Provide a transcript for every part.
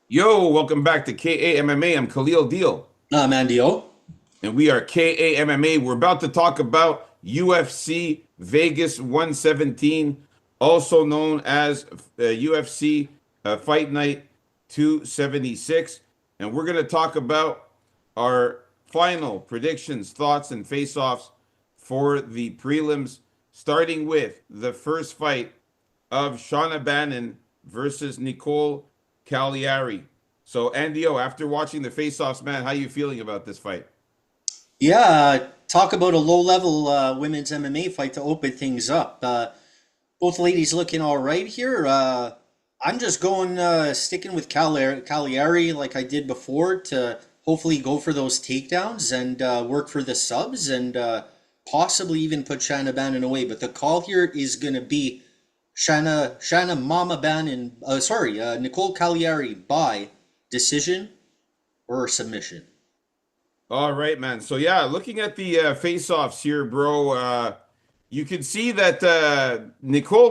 Yo, welcome back to KAMMA. I'm Khalil Deal, Mandio. and we are KAMMA. We're about to talk about UFC Vegas 117, also known as UFC Fight Night 276. And we're going to talk about our final predictions, thoughts, and face-offs for the prelims, starting with the first fight of Shauna Bannon versus Nicole Cagliari. So, Andio, after watching the face-offs, man, how you feeling about this fight? Yeah, talk about a low-level women's MMA fight to open things up. Both ladies looking all right here. I'm just going sticking with Cagliari like I did before to hopefully go for those takedowns and work for the subs and possibly even put Shanna Bannon away. But the call here is going to be Shanna Mama Bannon, Nicole Cagliari by decision or submission. All right, man. So, yeah, looking at the face-offs here, bro, you can see that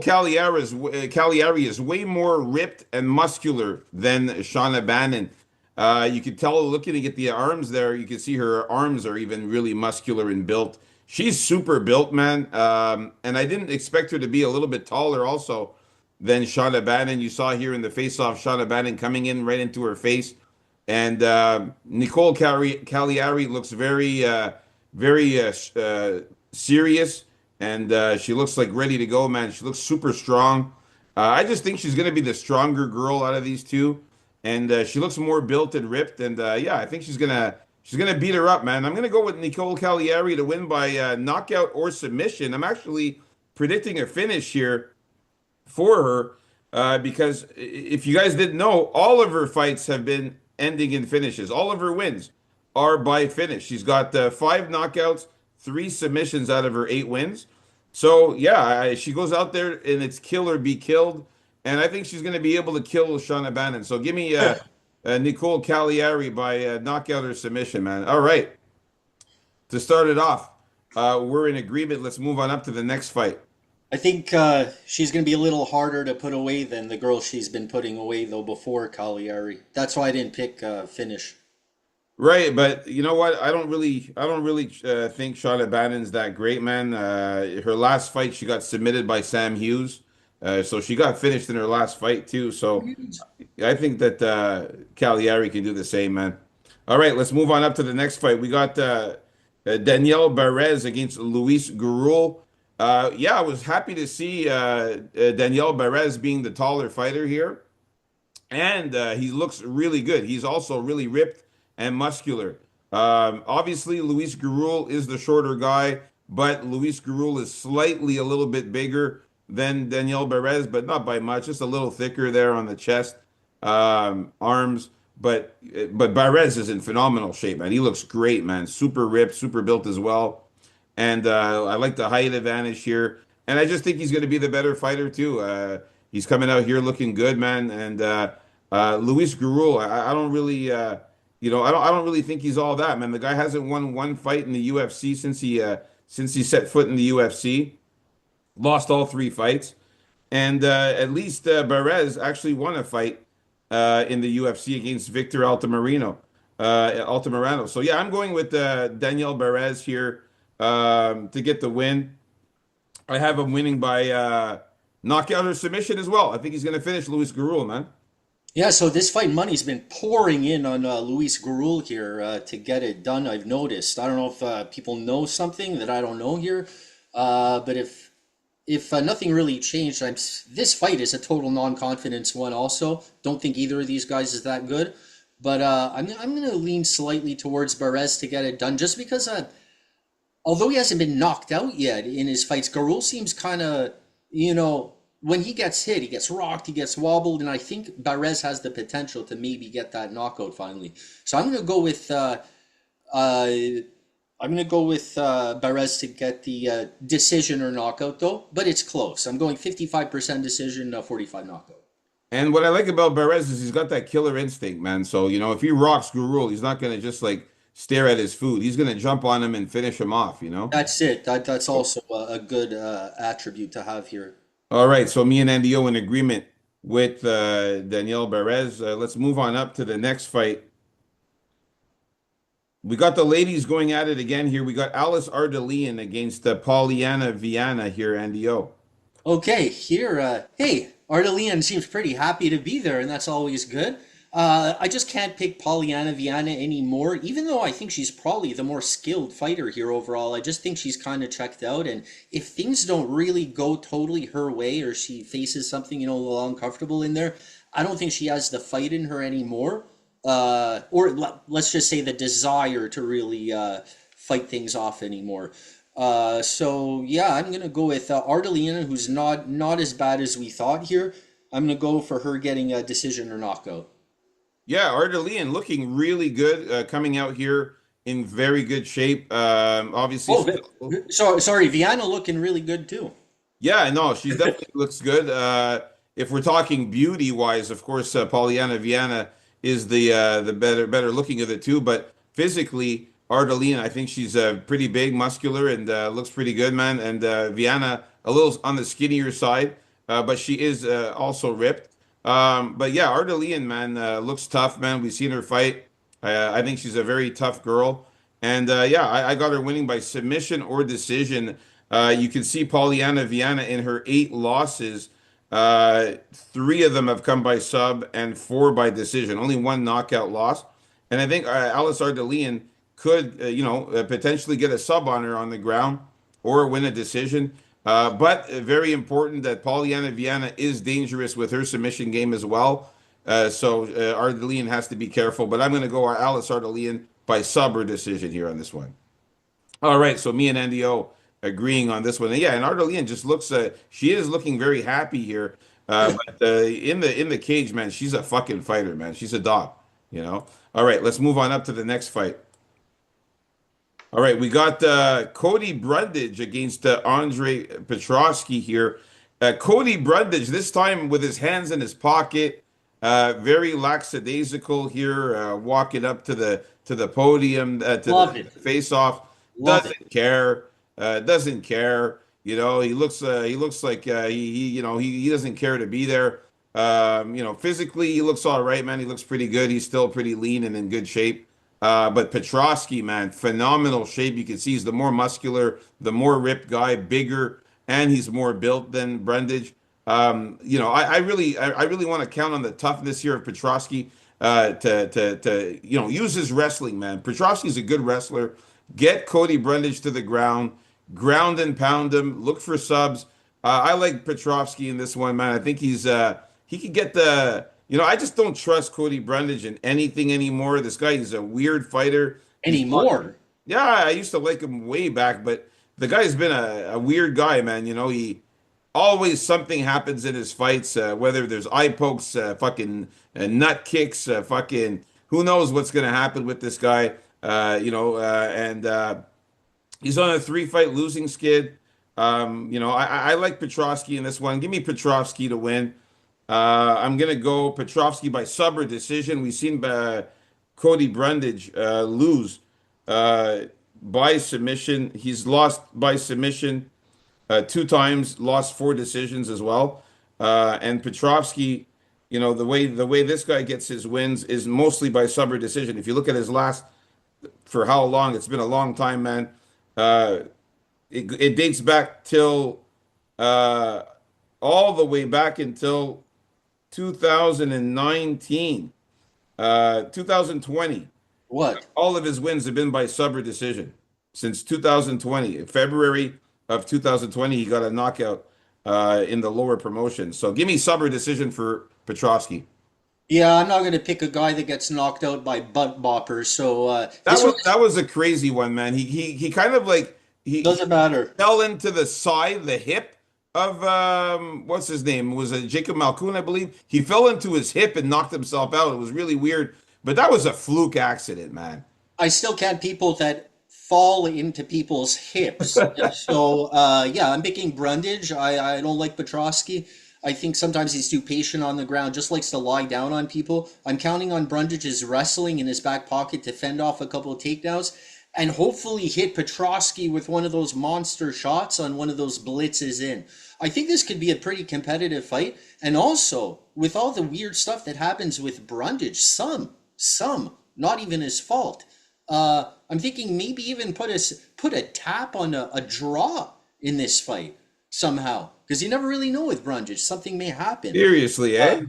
Cagliari is way more ripped and muscular than Shauna Bannon. You can tell looking at the arms there, you can see her arms are even really muscular and built. She's super built, man. And I didn't expect her to be a little bit taller also than Shauna Bannon. You saw here in the face-off, Shauna Bannon coming in right into her face. And Nicole Cagliari looks very serious, and she looks like ready to go, man. She looks super strong. I just think she's going to be the stronger girl out of these two, and she looks more built and ripped. And yeah, I think she's gonna beat her up, man. I'm gonna go with Nicole Cagliari to win by knockout or submission. I'm actually predicting a finish here for her because if you guys didn't know, all of her fights have been ending in finishes. All of her wins are by finish. She's got five knockouts, three submissions out of her eight wins. So yeah, she goes out there and it's kill or be killed, and I think she's going to be able to kill Shauna Bannon. So give me Nicole Cagliari by knockout or submission, man. All right, to start it off, we're in agreement. Let's move on up to the next fight. I think she's going to be a little harder to put away than the girl she's been putting away though before Cagliari. That's why I didn't pick finish. Right, but you know what? I don't really think Charlotte Bannon's that great, man. Her last fight, she got submitted by Sam Hughes, so she got finished in her last fight too. So I think that Cagliari can do the same, man. All right, let's move on up to the next fight. We got Danielle Barez against Luis Gurul. Yeah, I was happy to see Danielle Barez being the taller fighter here, and he looks really good. He's also really ripped and muscular. Obviously, Luis Gurul is the shorter guy, but Luis Gurul is slightly a little bit bigger than Daniel Perez, but not by much. Just a little thicker there on the chest, arms. But Barez is in phenomenal shape, man. He looks great, man. Super ripped, super built as well. And I like the height advantage here. And I just think he's going to be the better fighter too. He's coming out here looking good, man. And Luis Gurul, I don't really, I don't really think he's all that, man. The guy hasn't won one fight in the UFC since he set foot in the UFC. Lost all three fights, and at least Barez actually won a fight in the UFC against Victor Altamirano. So yeah, I'm going with Daniel Barez here to get the win. I have him winning by knockout or submission as well. I think he's going to finish Luis Gurul, man. Yeah, so this fight money's been pouring in on Luis Gurul here to get it done. I've noticed. I don't know if people know something that I don't know here, but if nothing really changed, this fight is a total non-confidence one. Also, don't think either of these guys is that good, but I'm gonna lean slightly towards Barez to get it done, just because although he hasn't been knocked out yet in his fights, Gurul seems kind of, when he gets hit, he gets rocked, he gets wobbled, and I think Barez has the potential to maybe get that knockout finally. So I'm gonna go with Barez to get the decision or knockout though, but it's close. I'm going 55% decision, 45 knockout. And what I like about Barez is he's got that killer instinct, man. So, if he rocks Gurul, he's not going to just like stare at his food. He's going to jump on him and finish him off, you know? That's it. That's also a good attribute to have here. All right, so me and Andio in agreement with Danielle Perez. Let's move on up to the next fight. We got the ladies going at it again here. We got Alice Ardelean against Polyana Viana here, Andio. Okay, here, hey, Ardalian seems pretty happy to be there, and that's always good. I just can't pick Pollyanna Viana anymore, even though I think she's probably the more skilled fighter here overall. I just think she's kind of checked out, and if things don't really go totally her way, or she faces something, a little uncomfortable in there, I don't think she has the fight in her anymore. Let's just say the desire to really fight things off anymore. So yeah, I'm gonna go with Ardalina, who's not as bad as we thought here. I'm gonna go for her getting a decision or knockout. Yeah, Ardelean looking really good, coming out here in very good shape. Obviously, Oh, still. sorry, Viana looking really good too. Yeah, no, she definitely looks good. If we're talking beauty wise, of course, Pollyanna Viana is the better looking of the two. But physically, Ardalina, I think she's pretty big, muscular, and looks pretty good, man. And Viana a little on the skinnier side, but she is also ripped. But yeah, Ardalina, man, looks tough, man. We've seen her fight. I think she's a very tough girl. And yeah, I got her winning by submission or decision. You can see Pollyanna Viana in her 8 losses. Three of them have come by sub and four by decision. Only one knockout loss. And I think Alice Ardelean could, potentially get a sub on her on the ground or win a decision. But very important that Pollyanna Viana is dangerous with her submission game as well. So Ardelean has to be careful. But I'm going to go Alice Ardelean by sub or decision here on this one. All right, so me and NDO agreeing on this one. And yeah, and Ardelean just looks she is looking very happy here. But in the cage, man, she's a fucking fighter, man. She's a dog, you know. All right, let's move on up to the next fight. All right, we got Cody Brundage against Andre Petrovsky here. Cody Brundage this time with his hands in his pocket, very lackadaisical here, walking up to the podium to Love the it, face-off. love it. Doesn't care. You know, he looks like he doesn't care to be there. Physically he looks all right, man. He looks pretty good. He's still pretty lean and in good shape. But Petrovsky, man, phenomenal shape. You can see he's the more muscular, the more ripped guy, bigger, and he's more built than Brundage. I really want to count on the toughness here of Petrovsky to use his wrestling, man. Petrovsky's a good wrestler. Get Cody Brundage to the ground and pound him. Look for subs. I like Petrovsky in this one, man. I think he could get the. I just don't trust Cody Brundage in anything anymore. This guy is a weird fighter. He's not. Anymore. Yeah, I used to like him way back, but the guy's been a weird guy, man. He always something happens in his fights, whether there's eye pokes, fucking nut kicks, fucking who knows what's gonna happen with this guy. And he's on a 3-fight losing skid. I like Petrovsky in this one. Give me Petrovsky to win. I'm gonna go Petrovsky by sub or decision. We've seen Cody Brundage lose by submission. He's lost by submission 2 times, lost 4 decisions as well. And Petrovsky, the way this guy gets his wins is mostly by sub or decision. If you look at his last, for how long, it's been a long time, man. Uh, it dates back till uh, all the way back until 2019, 2020. What? All of his wins have been by sub or decision since 2020. In February of 2020, he got a knockout in the lower promotion. So give me sub or decision for Petrovsky. Yeah, I'm not gonna pick a guy that gets knocked out by butt boppers. So That this one was that was a crazy one, man. He kind of like he doesn't matter. fell into the side, the hip of what's his name? Was it Jacob Malkoun, I believe? He fell into his hip and knocked himself out. It was really weird, but that was a fluke accident, man. I still can't people that fall into people's hips. So yeah, I'm picking Brundage. I don't like Petrosky. I think sometimes he's too patient on the ground, just likes to lie down on people. I'm counting on Brundage's wrestling in his back pocket to fend off a couple of takedowns and hopefully hit Petrosky with one of those monster shots on one of those blitzes in. I think this could be a pretty competitive fight. And also, with all the weird stuff that happens with Brundage, not even his fault. I'm thinking maybe even put a tap on a draw in this fight somehow, because you never really know with Brundage. Something may happen. Seriously, Uh, eh?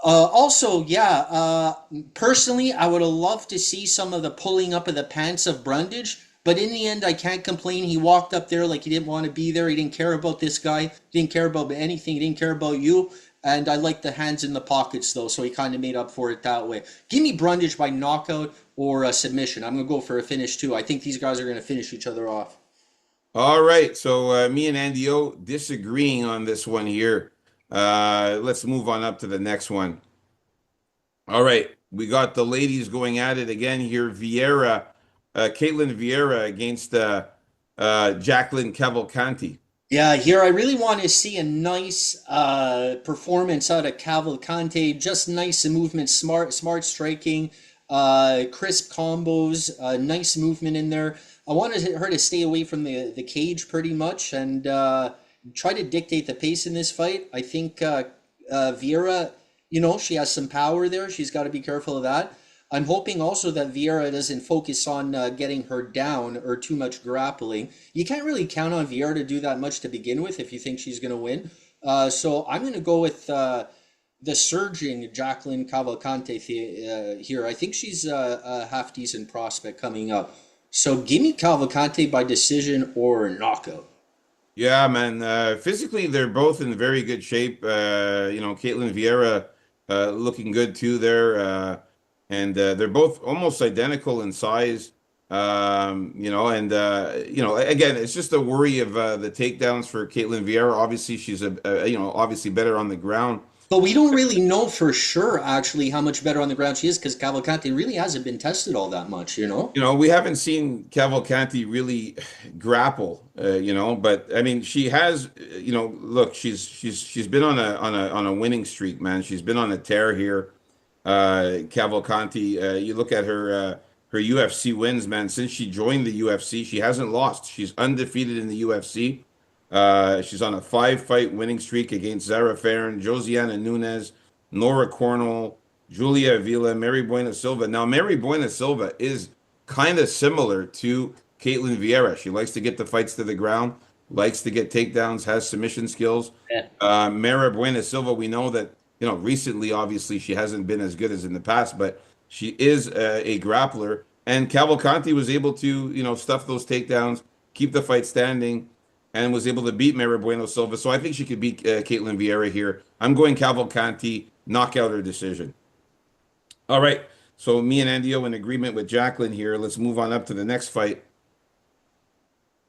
Also, yeah, personally, I would have loved to see some of the pulling up of the pants of Brundage, but in the end, I can't complain. He walked up there like he didn't want to be there. He didn't care about this guy. He didn't care about anything. He didn't care about you. And I like the hands in the pockets, though, so he kind of made up for it that way. Give me Brundage by knockout or a submission. I'm going to go for a finish, too. I think these guys are going to finish each other off. All right. So me and Andy O disagreeing on this one here. Let's move on up to the next one. All right. We got the ladies going at it again here. Vieira, Caitlin Vieira against Jacqueline Cavalcanti. Yeah, here I really want to see a nice performance out of Cavalcante. Just nice movement, smart striking, crisp combos, nice movement in there. I wanted her to stay away from the cage pretty much and try to dictate the pace in this fight. I think Vieira, she has some power there. She's got to be careful of that. I'm hoping also that Vieira doesn't focus on getting her down or too much grappling. You can't really count on Vieira to do that much to begin with if you think she's going to win. So I'm going to go with the surging Jacqueline Cavalcante here. I think she's a half decent prospect coming up. So give me Cavalcante by decision or knockout. Yeah, man. Physically, they're both in very good shape. Caitlin Vieira looking good too there. And they're both almost identical in size. Again, it's just a worry of the takedowns for Caitlin Vieira. Obviously, she's obviously better on the ground. But we don't really know for sure actually how much better on the ground she is because Cavalcante really hasn't been tested all that much. We haven't seen Cavalcanti really grapple, but I mean, she has, look, she's been on a winning streak, man. She's been on a tear here. Cavalcanti, you look at her UFC wins, man. Since she joined the UFC, she hasn't lost. She's undefeated in the UFC. She's on a 5-fight winning streak against Zara Farron, Josiana Nunez, Nora Cornwell, Julia Avila, Mary Buena Silva. Now, Mary Buena Silva is kind of similar to Caitlin Vieira. She likes to get the fights to the ground, likes to get takedowns, has submission skills. Yeah. Mary Buena Silva, we know that, recently, obviously, she hasn't been as good as in the past, but she is a grappler. And Cavalcanti was able to, stuff those takedowns, keep the fight standing, and was able to beat Mary Bueno Silva. So I think she could beat Caitlin Vieira here. I'm going Cavalcanti, knockout or decision. All right. So me and Andio in agreement with Jacqueline here. Let's move on up to the next fight.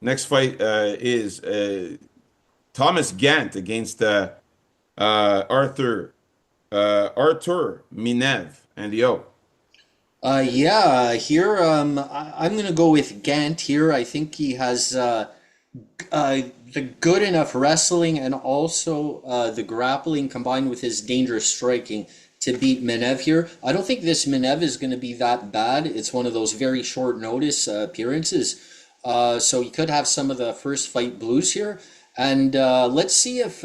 Next fight is Thomas Gant against Arthur Minev. Andio. Yeah, here I'm gonna go with Gant here. I think he has the good enough wrestling and also the grappling combined with his dangerous striking to beat Menev here. I don't think this Menev is going to be that bad. It's one of those very short notice appearances. So he could have some of the first fight blues here. And let's see if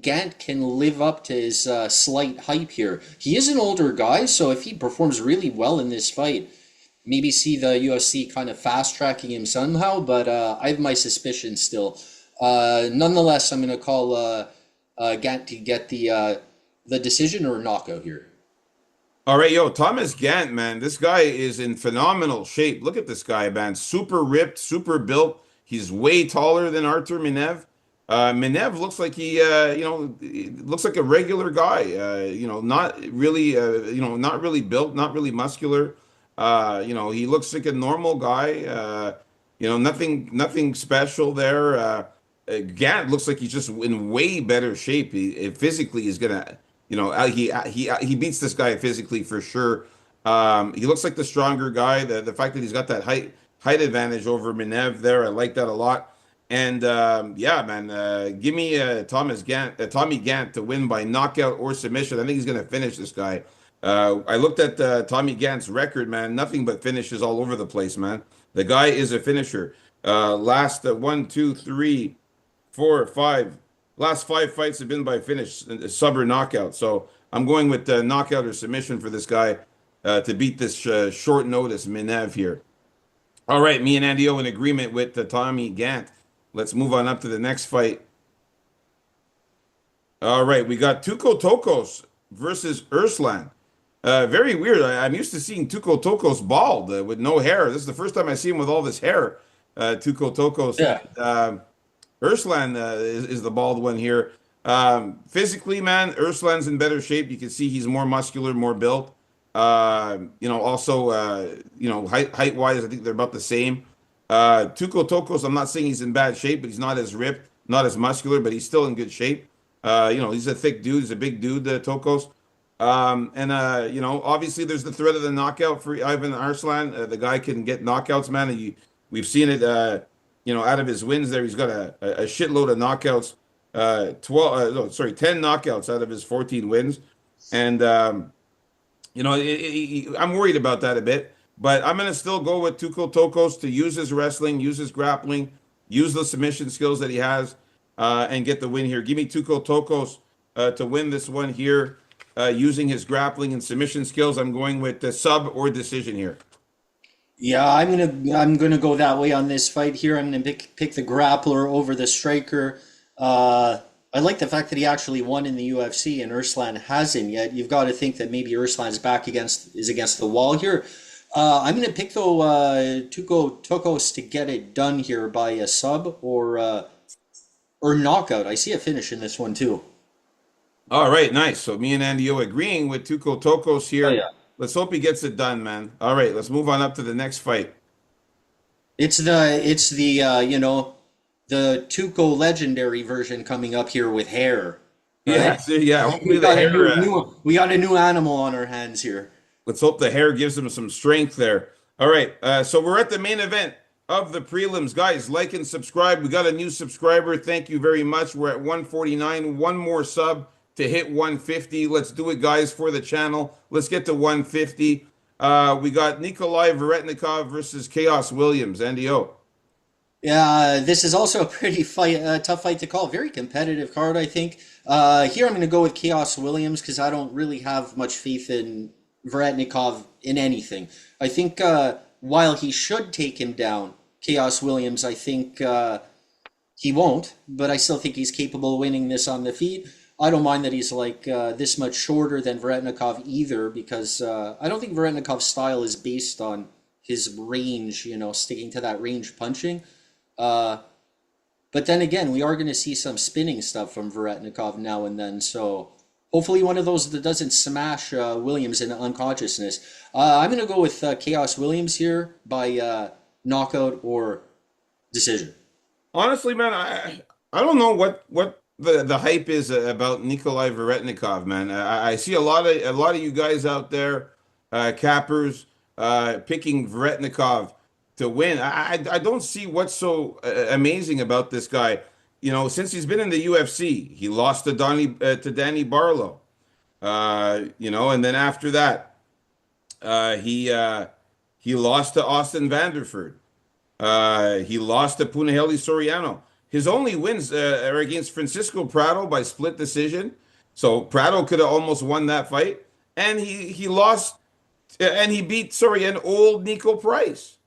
Gant can live up to his slight hype here. He is an older guy, so if he performs really well in this fight, maybe see the UFC kind of fast tracking him somehow, but I have my suspicions still. Nonetheless, I'm going to call Gant to get the decision or knockout here. All right, yo, Thomas Gant, man, this guy is in phenomenal shape. Look at this guy, man. Super ripped, super built. He's way taller than Arthur Minev. Minev looks like looks like a regular guy. Not really built, not really muscular. He looks like a normal guy. Nothing special there. Gant looks like he's just in way better shape. Physically, he's gonna, he beats this guy physically for sure. He looks like the stronger guy. The fact that he's got that height advantage over Minev there, I like that a lot. And yeah, man, give me Tommy Gant to win by knockout or submission. I think he's going to finish this guy. I looked at Tommy Gant's record, man. Nothing but finishes all over the place, man. The guy is a finisher. Last one, two, three, four, five. Last five fights have been by finish, sub or knockout. So I'm going with knockout or submission for this guy to beat this short notice Minev here. All right, me and Andy O in agreement with Tommy Gant. Let's move on up to the next fight. All right, we got Tuco Tokos versus Urslan. Very weird. I'm used to seeing Tuco Tokos bald with no hair. This is the first time I see him with all this hair. Tuco Tokos. Yeah. Urslan is the bald one here. Physically, man, Urslan's in better shape. You can see he's more muscular, more built. Also, height wise, I think they're about the same. Tuco Tokos, I'm not saying he's in bad shape, but he's not as ripped, not as muscular, but he's still in good shape. He's a thick dude. He's a big dude, Tokos. Obviously there's the threat of the knockout for Ivan Arslan. The guy can get knockouts, man. And we've seen it, out of his wins there. He's got a shitload of knockouts. 10 knockouts out of his 14 wins. And, I'm worried about that a bit. But I'm going to still go with Tuco Tokos to use his wrestling, use his grappling, use the submission skills that he has, and get the win here. Give me Tuco Tokos to win this one here, using his grappling and submission skills. I'm going with the sub or decision here. Yeah, I'm gonna go that way on this fight here. I'm gonna pick the grappler over the striker. I like the fact that he actually won in the UFC and Urslan hasn't yet. You've got to think that maybe Urslan's back against the wall here. I'm gonna pick though Tuco Tokos to get it done here by a sub or knockout. I see a finish in this one too. All right, nice. So me and Andy O agreeing with Tuco Tokos Oh here. yeah. Let's hope he gets it done, man. All right, let's move on up to the next fight. The Tuco legendary version coming up here with hair, Yeah, right? so yeah. Hopefully We the got a hair. we got a new animal on our hands here. Let's hope the hair gives him some strength there. All right, so we're at the main event of the prelims, guys. Like and subscribe. We got a new subscriber. Thank you very much. We're at 149. One more sub to hit 150. Let's do it, guys, for the channel. Let's get to 150. We got Nikolai Veretnikov versus Chaos Williams. Andy O. Yeah, this is also a pretty tough fight to call. Very competitive card, I think. Here I'm going to go with Chaos Williams because I don't really have much faith in Veretnikov in anything. I think while he should take him down, Chaos Williams, I think he won't, but I still think he's capable of winning this on the feet. I don't mind that he's like this much shorter than Veretnikov either because I don't think Veretnikov's style is based on his range, sticking to that range punching. But then again, we are going to see some spinning stuff from Veretnikov now and then. So hopefully one of those that doesn't smash Williams into unconsciousness. I'm going to go with Chaos Williams here by knockout or decision. Honestly, man, I don't know what the hype is about Nikolai Veretnikov, man. I see a lot of you guys out there, cappers, picking Veretnikov to win. I don't see what's so amazing about this guy. Since he's been in the UFC, he lost to Danny Barlow. And then after that, he lost to Austin Vanderford. He lost to Punahele Soriano. His only wins are against Francisco Prado by split decision. So Prado could have almost won that fight, and he lost, and he beat an old Nico Price.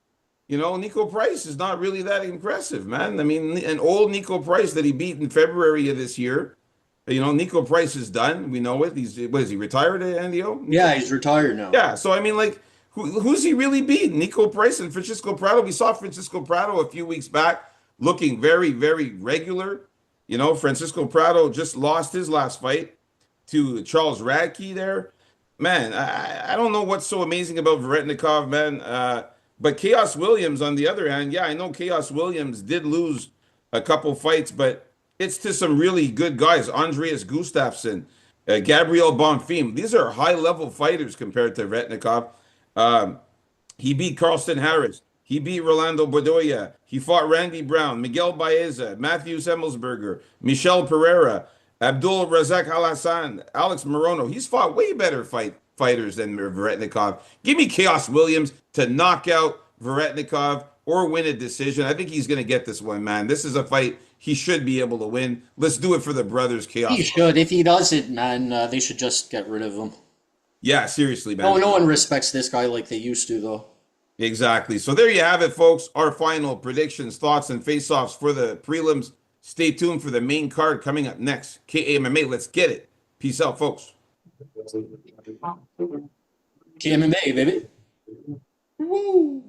Nico Price is not really that impressive, man. I mean, an old Nico Price that he beat in February of this year. Nico Price is done. We know it. What is he, retired, Andy O? Yeah, he's retired now. Yeah, so I mean, like, who's he really beat? Nico Price and Francisco Prado. We saw Francisco Prado a few weeks back looking very, very regular. Francisco Prado just lost his last fight to Charles Radke there. Man, I don't know what's so amazing about Veretnikov, man. But Chaos Williams, on the other hand, yeah, I know Chaos Williams did lose a couple fights, but it's to some really good guys. Andreas Gustafsson, Gabriel Bonfim. These are high-level fighters compared to Veretnikov. He beat Carlston Harris. He beat Rolando Bedoya. He fought Randy Brown, Miguel Baeza, Matthew Semmelsberger, Michel Pereira, Abdul Razak Al Hassan, Alex Morono. He's fought way better fighters than Veretnikov. Give me Chaos Williams to knock out Veretnikov or win a decision. I think he's going to get this one, man. This is a fight he should be able to win. Let's do it for the brothers, He Chaos. should. If he doesn't, man, they should just get rid of him. Yeah, seriously, No, man. no one respects this guy like they used to, though. Exactly. So there you have it, folks. Our final predictions, thoughts, and face-offs for the prelims. Stay tuned for the main card coming up next. KAMMA, let's get it. Peace out, folks. KMMA, baby. Woo!